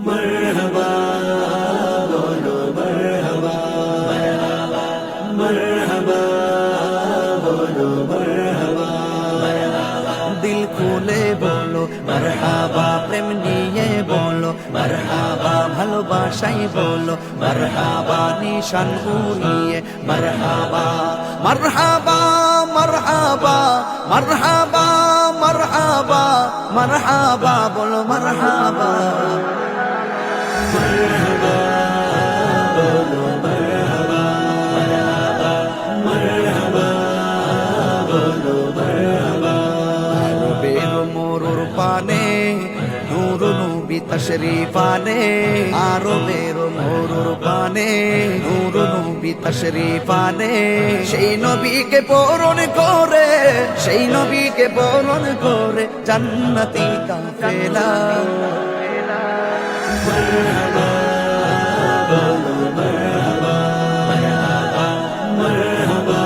मरहबा बोलो मरहबा मरहबा बोलो मरहबा दिल खोले बोलो मरहबा प्रेम निये बोलो मरहबा ভালোবাসাই বলো মরহাবা নিশান উড়িয়ে মরহাবা মরহাবা মরহাবা মরহাবা মরহাবা মরহাবা বলো মরহাবা মরহাবা বলো মরহাবা মরহাবা বলো মরহাবা বের মোরুর পানে নূর নবী তশরীফ আনে আরবের মোরুর পানে নূর নবী তশরীফ আনে সেই নবীকে বরণ করে সেই নবীকে বরণ করে জান্নাতি কাফেলা মরহাবা বলো মরহাবা মরহাবা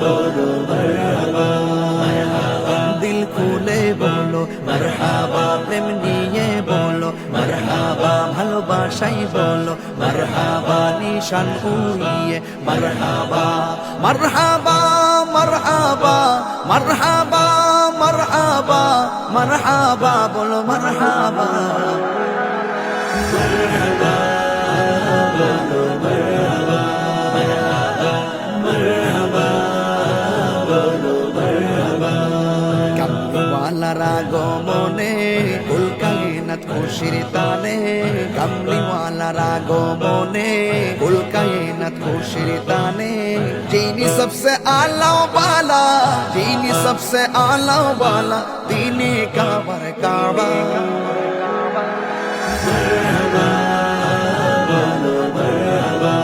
বলো মরহাবা দিল খুলে বলো মরহাবা প্রেম নিয়ে বলো মরহাবা ভালোবাসাই বলো মরহাবা নিশান উড়িয়ে মরহাবা মরহাবা মরহাবা মরহাবা মরহাবা মরহাবা বলো মরহাবা মরহাবা বলো মরহাবা মরহাবা বলো মরহাবা কামলিওয়ালার আগমনে কুল কায়নাত খুশির তানে কামলিওয়ালার আগমনে কুল কায়নাত খুশির তানে যিনি सबसे आला वाला যিনি सबसे आला वाला दीने काबर काबा मरहबा बोलो मरहबा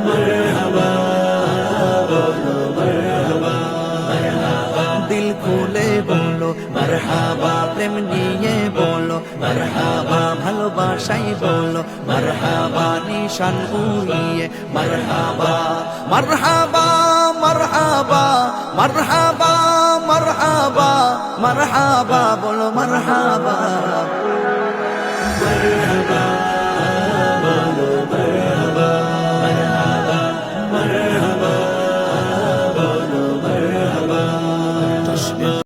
मरहबा बोलो मरहबा दिल खोले बोलो मरहबा प्रेम निये बोलो मरहबा ভালোবাসাই বলো মরহাবা নিশান উড়িয়ে মরহাবা মরহাবা মরহাবা মরহাবা মরহাবা মরহাবা বলো মরহাবা